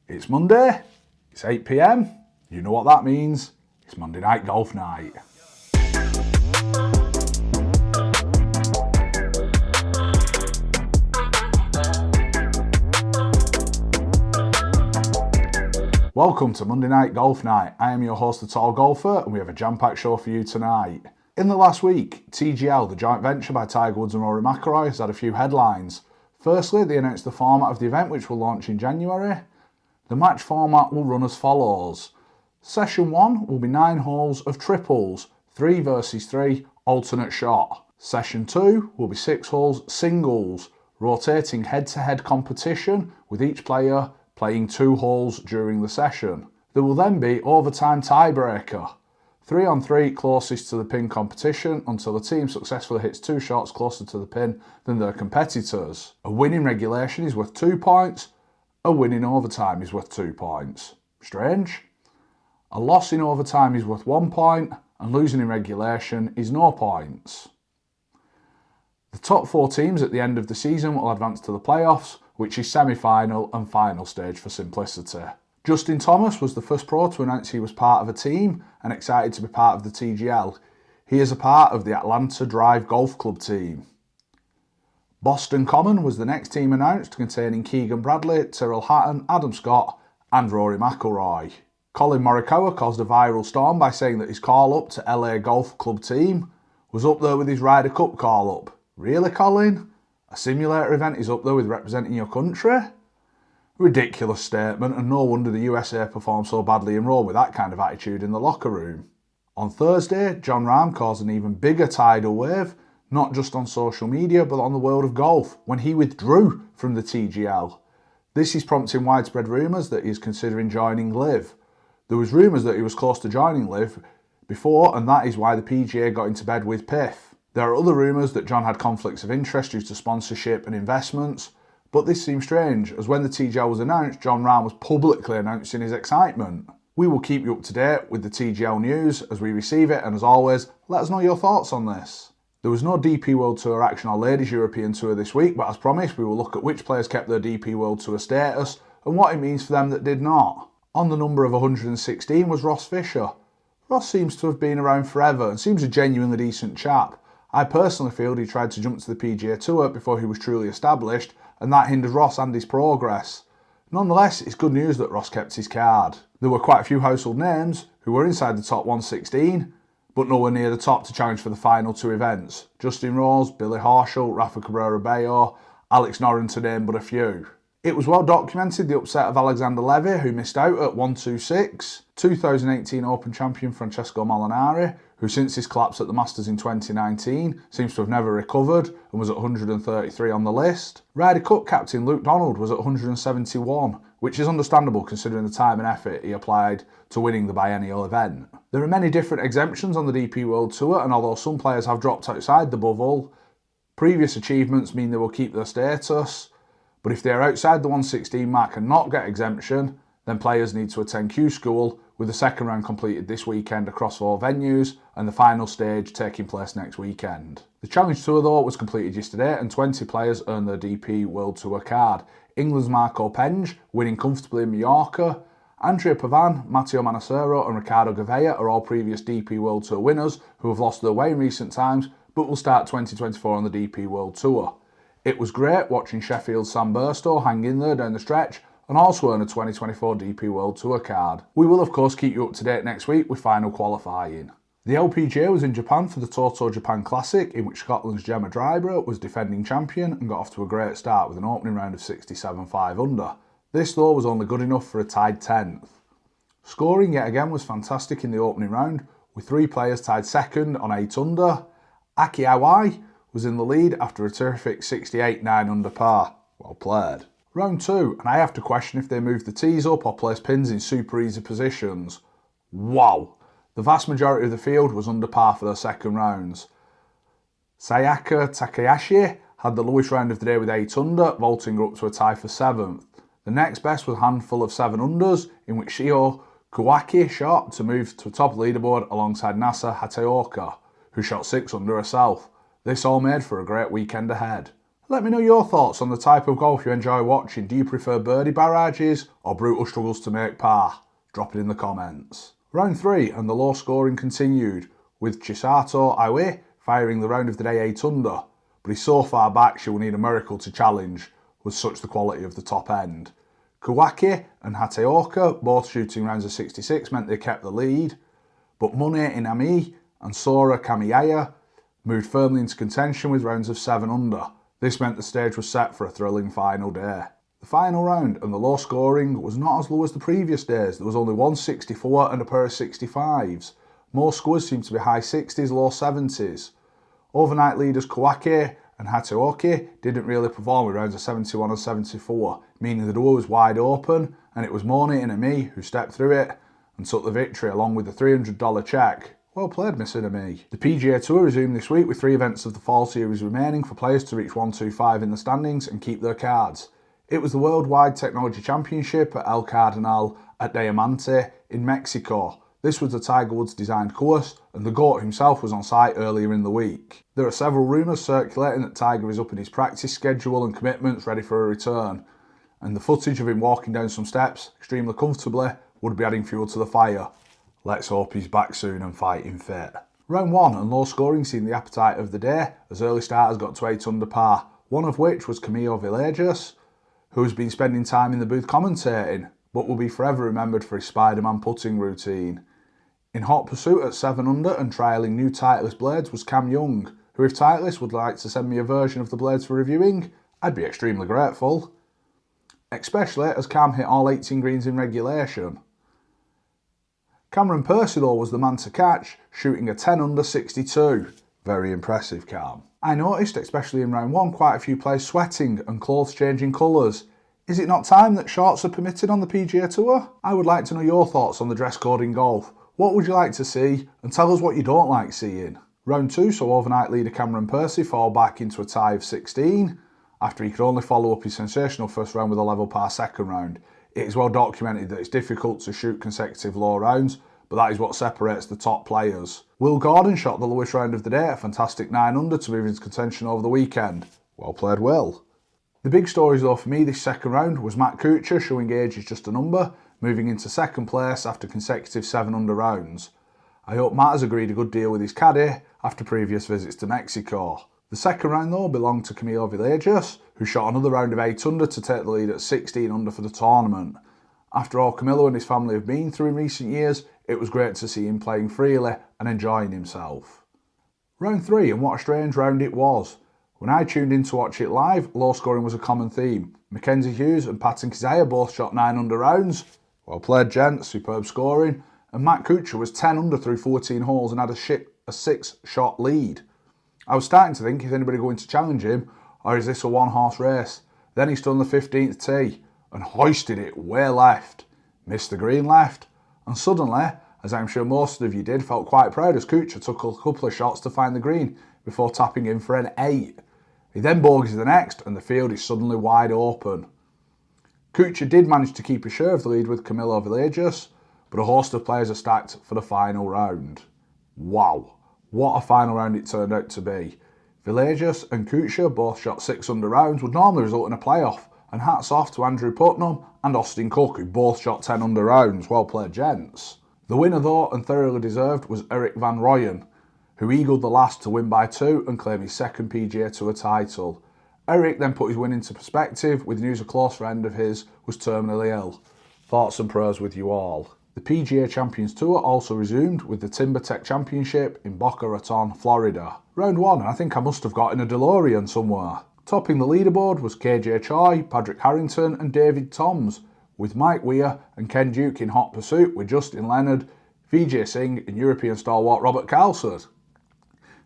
It's Monday, it's 8 PM, you know what that means, it's Monday night golf night. Welcome to Monday Night Golf Night. I am your host, The Tall Golfer, and we have a jam-packed show for you tonight. In the last week, TGL, the joint venture by Tiger Woods and Rory McIlroy, has had a few headlines. Firstly, they announced the format of the event, which will launch in January. The match format will run as follows. Session 1 will be 9 holes of triples, 3 versus 3, alternate shot. Session 2 will be 6 holes singles, rotating head-to-head competition, with each player playing 2 holes during the session. There will then be overtime tiebreaker, 3-on-3 closest to the pin competition until the team successfully hits 2 shots closer to the pin than their competitors. A win in regulation is worth 2 points, a win in overtime is worth 2 points. Strange. A loss in overtime is worth 1 point, and losing in regulation is no points. The top 4 teams at the end of the season will advance to the playoffs, which is semi-final and final stage for simplicity. Justin Thomas was the first pro to announce he was part of a team and excited to be part of the TGL. He is a part of the Atlanta Drive Golf Club team. Boston Common was the next team announced, containing Keegan Bradley, Tyrrell Hatton, Adam Scott and Rory McIlroy. Colin Morikawa caused a viral storm by saying that his call-up to LA Golf Club team was up there with his Ryder Cup call-up. Really, Colin? A simulator event is up there with representing your country? Ridiculous statement, and no wonder the USA performed so badly in Rome with that kind of attitude in the locker room. On Thursday, Jon Rahm caused an even bigger tidal wave, not just on social media but on the world of golf, when he withdrew from the TGL. This is prompting widespread rumours that he is considering joining LIV. There was rumours that he was close to joining LIV before, and that is why the PGA got into bed with PIF. There are other rumours that Jon had conflicts of interest due to sponsorship and investments, but this seems strange, as when the TGL was announced, Jon Rahm was publicly announcing his excitement. We will keep you up to date with the TGL news as we receive it, and as always, let us know your thoughts on this. There was no DP World Tour action or Ladies European Tour this week, but as promised, we will look at which players kept their DP World Tour status and what it means for them that did not. On the number of 116 was Ross Fisher. Ross seems to have been around forever and seems a genuinely decent chap. I personally feel he tried to jump to the PGA Tour before he was truly established, and that hindered Ross and his progress. Nonetheless, it's good news that Ross kept his card. There were quite a few household names who were inside the top 116, but nowhere near the top to challenge for the final 2 events. Justin Rose, Billy Horschel, Rafa Cabrera-Bello, Alex Noren to name but a few. It was well documented the upset of Alexander Levy, who missed out at 126. 2018 Open champion Francesco Molinari, who since his collapse at the Masters in 2019 seems to have never recovered and was at 133 on the list. Ryder Cup captain Luke Donald was at 171, which is understandable considering the time and effort he applied to winning the biennial event. There are many different exemptions on the DP World Tour, and although some players have dropped outside the bubble, previous achievements mean they will keep their status. But if they are outside the 116 mark and not get exemption, then players need to attend Q School, with the second round completed this weekend across 4 venues and the final stage taking place next weekend. The Challenge Tour though was completed yesterday and 20 players earned their DP World Tour card. England's Marco Penge winning comfortably in Mallorca. Andrea Pavan, Matteo Manacero and Ricardo Gavea are all previous DP World Tour winners who have lost their way in recent times but will start 2024 on the DP World Tour. It was great watching Sheffield's Sam Burstow hang in there down the stretch and also earn a 2024 DP World Tour card. We will of course keep you up to date next week with final qualifying. The LPGA was in Japan for the Toto Japan Classic, in which Scotland's Gemma Drybrough was defending champion and got off to a great start with an opening round of 67 5 under. This though was only good enough for a tied 10th. Scoring yet again was fantastic in the opening round, with 3 players tied second on 8 under. Aki Awai was in the lead after a terrific 68 9 under par. Well played. Round 2, and I have to question if they moved the tees up or placed pins in super easy positions. Wow! The vast majority of the field was under par for their second rounds. Sayaka Takahashi had the lowest round of the day with 8 under, vaulting up to a tie for 7th. The next best was a handful of 7 unders, in which Shio Kawaki shot to move to the top of the leaderboard alongside Nasa Hataoka, who shot 6 under herself. This all made for a great weekend ahead. Let me know your thoughts on the type of golf you enjoy watching. Do you prefer birdie barrages or brutal struggles to make par? Drop it in the comments. Round 3 and the low scoring continued, with Chisato Aoi firing the round of the day 8 under, but he's so far back she will need a miracle to challenge, with such the quality of the top end. Kawaki and Hateoka both shooting rounds of 66 meant they kept the lead, but Mune Inami and Sora Kamiyaya moved firmly into contention with rounds of 7 under. This meant the stage was set for a thrilling final day. The final round and the low scoring was not as low as the previous days. There was only 164 and a pair of 65s. Most scores seemed to be high 60s, low 70s. Overnight leaders Kawaki and Hateoki didn't really perform with rounds of 71 and 74, meaning the door was wide open, and it was Mone Inami who stepped through it and took the victory along with the $300 cheque. Well played, Miss Inami. The PGA Tour resumed this week with 3 events of the Fall Series remaining for players to reach 125 in the standings and keep their cards. It was the Worldwide Technology Championship at El Cardenal at Diamante in Mexico. This was the Tiger Woods designed course, and the GOAT himself was on site earlier in the week. There are several rumours circulating that Tiger is up in his practice schedule and commitments ready for a return, and the footage of him walking down some steps extremely comfortably would be adding fuel to the fire. Let's hope he's back soon and fighting fit. Round 1 and low scoring seemed the appetite of the day as early starters got to 8 under par, one of which was Camilo Villegas, who has been spending time in the booth commentating, but will be forever remembered for his Spider-Man putting routine. In hot pursuit at 7 under and trialling new Titleist blades was Cam Young, who if Titleist would like to send me a version of the blades for reviewing, I'd be extremely grateful. Especially as Cam hit all 18 greens in regulation. Cameron Percy though was the man to catch, shooting a 10 under 62. Very impressive, Cam. I noticed, especially in round 1, quite a few players sweating and clothes changing colours. Is it not time that shorts are permitted on the PGA Tour? I would like to know your thoughts on the dress code in golf. What would you like to see? And tell us what you don't like seeing. Round 2 saw overnight leader Cameron Percy fall back into a tie of 16 after he could only follow up his sensational first round with a level par second round. It is well documented that it's difficult to shoot consecutive low rounds, but that is what separates the top players. Will Gordon shot the lowest round of the day, a fantastic 9 under to move into contention over the weekend. Well played, Will. The big stories though for me this second round was Matt Kuchar showing age is just a number, moving into second place after consecutive 7 under rounds. I hope Matt has agreed a good deal with his caddy after previous visits to Mexico. The second round though belonged to Camilo Villegas, who shot another round of 8 under to take the lead at 16 under for the tournament. After all Camilo and his family have been through in recent years, it was great to see him playing freely and enjoying himself. Round 3, and what a strange round it was. When I tuned in to watch it live, low scoring was a common theme. Mackenzie Hughes and Patton Kizzire both shot 9 under rounds. Well played, gents, superb scoring. And Matt Kuchar was 10 under through 14 holes and had a 6-shot lead. I was starting to think, is anybody going to challenge him, or is this a one-horse race? Then he stood on the 15th tee and hoisted it way left, missed the green left, and suddenly, as I'm sure most of you did, felt quite proud as Kuchar took a couple of shots to find the green before tapping in for an 8. He then bogeys the next and the field is suddenly wide open. Kuchar did manage to keep a share of the lead with Camilo Villegas, but a host of players are stacked for the final round. Wow, what a final round it turned out to be. Villegas and Kuchar both shot 6 under rounds, would normally result in a playoff, and hats off to Andrew Putnam and Austin Cook, who both shot 10 under rounds. Well played, gents. The winner though, and thoroughly deserved, was Erik van Rooyen, who eagled the last to win by 2 and claim his second PGA Tour title. Erik then put his win into perspective with news a close friend of his was terminally ill. Thoughts and prayers with you all. The PGA Champions Tour also resumed with the Timber Tech Championship in Boca Raton, Florida. Round 1, and I think I must have got in a DeLorean somewhere. Topping the leaderboard was KJ Choi, Patrick Harrington and David Toms, with Mike Weir and Ken Duke in hot pursuit with Justin Leonard, Vijay Singh and European stalwart Robert Calsford.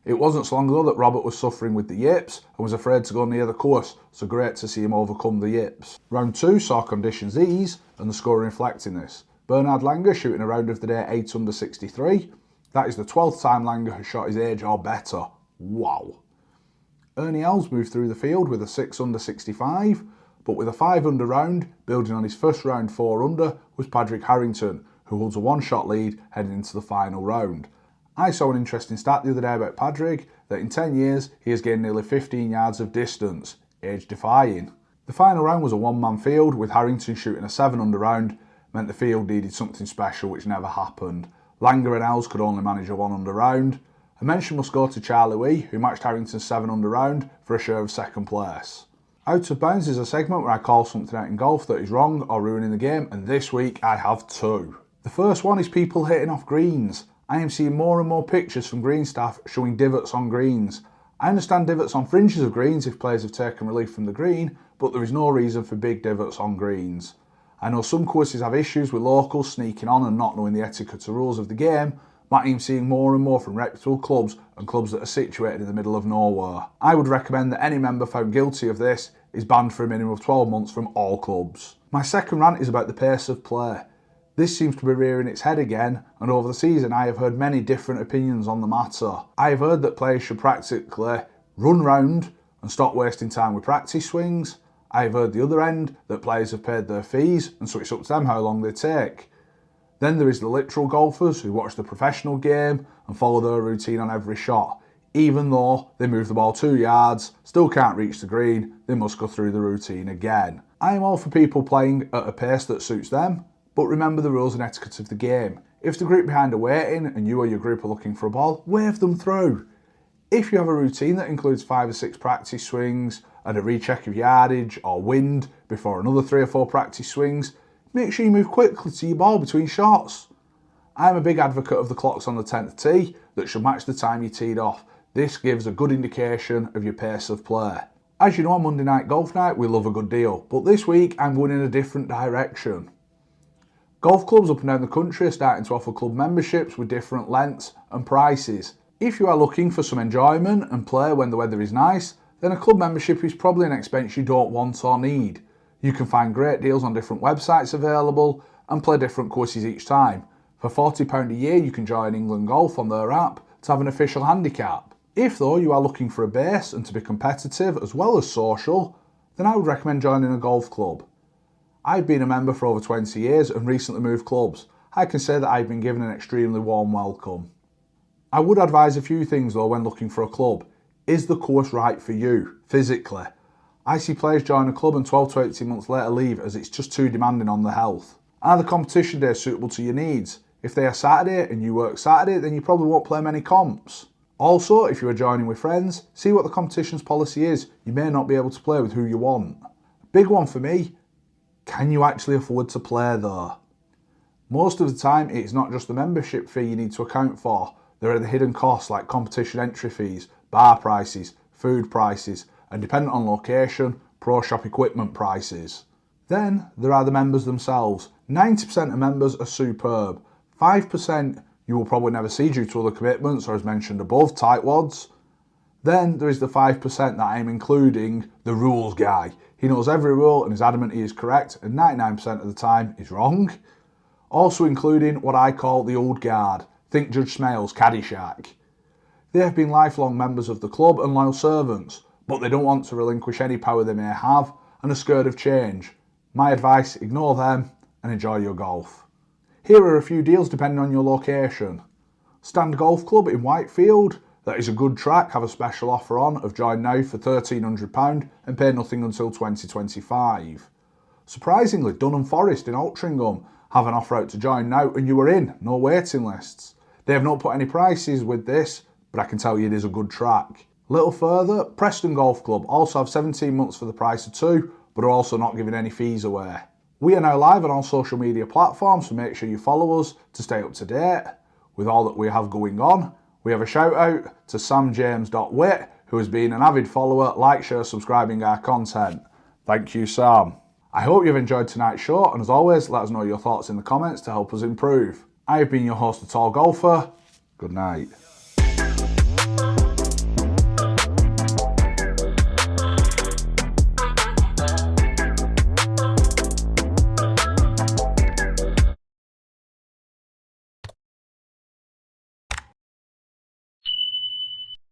It wasn't so long ago that Robert was suffering with the yips and was afraid to go near the course, so great to see him overcome the yips. Round 2 saw conditions ease and the score reflecting this. Bernard Langer shooting a round of the day 8 under 63. That is the 12th time Langer has shot his age or better. Wow. Ernie Els moved through the field with a 6 under 65, but with a 5 under round, building on his first round 4 under, was Patrick Harrington, who holds a 1-shot lead heading into the final round. I saw an interesting stat the other day about Patrick, that in 10 years he has gained nearly 15 yards of distance. age-defying. The final round was a one-man field, with Harrington shooting a 7-under round, meant the field needed something special which never happened. Langer and Els could only manage a 1-under round. A mention must go to Charlie Wee, who matched Harrington's 7-under round for a share of second place. Out of Bounds is a segment where I call something out in golf that is wrong or ruining the game, and this week I have two. The first one is people hitting off greens. I am seeing more and more pictures from green staff showing divots on greens. I understand divots on fringes of greens if players have taken relief from the green, but there is no reason for big divots on greens. I know some courses have issues with locals sneaking on and not knowing the etiquette or rules of the game, but I am seeing more and more from reputable clubs and clubs that are situated in the middle of nowhere. I would recommend that any member found guilty of this is banned for a minimum of 12 months from all clubs. My second rant is about the pace of play. This seems to be rearing its head again, and over the season I have heard many different opinions on the matter. I have heard that players should practically run round and stop wasting time with practice swings. I have heard the other end, that players have paid their fees and so it's up to them how long they take. Then there is the literal golfers who watch the professional game and follow their routine on every shot. Even though they move the ball 2 yards, still can't reach the green, they must go through the routine again. I am all for people playing at a pace that suits them, but remember the rules and etiquette of the game. If the group behind are waiting and you or your group are looking for a ball, wave them through. If you have a routine that includes 5 or 6 practice swings and a recheck of yardage or wind before another 3 or 4 practice swings, make sure you move quickly to your ball between shots. I'm a big advocate of the clocks on the 10th tee that should match the time you teed off. This gives a good indication of your pace of play. As you know, on Monday Night Golf Night we love a good deal, but this week I'm going in a different direction. Golf clubs up and down the country are starting to offer club memberships with different lengths and prices. If you are looking for some enjoyment and play when the weather is nice, then a club membership is probably an expense you don't want or need. You can find great deals on different websites available and play different courses each time. For £40 a year you can join England Golf on their app to have an official handicap. If though you are looking for a base and to be competitive as well as social, then I would recommend joining a golf club. I've been a member for over 20 years and recently moved clubs. I can say that I've been given an extremely warm welcome. I would advise a few things though when looking for a club. Is the course right for you, physically? I see players join a club and 12 to 18 months later leave as it's just too demanding on their health. Are the competition days suitable to your needs? If they are Saturday and you work Saturday, then you probably won't play many comps. Also, if you are joining with friends, see what the competition's policy is. You may not be able to play with who you want. Big one for me, can you actually afford to play there? Most of the time, it's not just the membership fee you need to account for. There are the hidden costs like competition entry fees, bar prices, food prices, and dependent on location, pro shop equipment prices. Then there are the members themselves. 90% of members are superb. 5% you will probably never see due to other commitments or, as mentioned above, tightwads. Then there is the 5% that I am including the rules guy. He knows every rule and is adamant he is correct, and 99% of the time is wrong. Also including what I call the old guard. Think Judge Smales, Caddyshack. They have been lifelong members of the club and loyal servants, but they don't want to relinquish any power they may have and are scared of change. My advice, ignore them and enjoy your golf. Here are a few deals depending on your location. Stand Golf Club in Whitefield, that is a good track, have a special offer on of join now for £1,300 and pay nothing until 2025. Surprisingly, Dunham Forest in Altrincham have an offer out to join now and you are in, no waiting lists. They have not put any prices with this, but I can tell you it is a good track. A little further, Preston Golf Club also have 17 months for the price of 2, but are also not giving any fees away. We are now live on all social media platforms, so make sure you follow us to stay up to date with all that we have going on. We have a shout out to samjames.wit, who has been an avid follower, like, share, subscribing our content. Thank you, Sam. I hope you've enjoyed tonight's show, and as always, let us know your thoughts in the comments to help us improve. I have been your host, The Tall Golfer. Good night.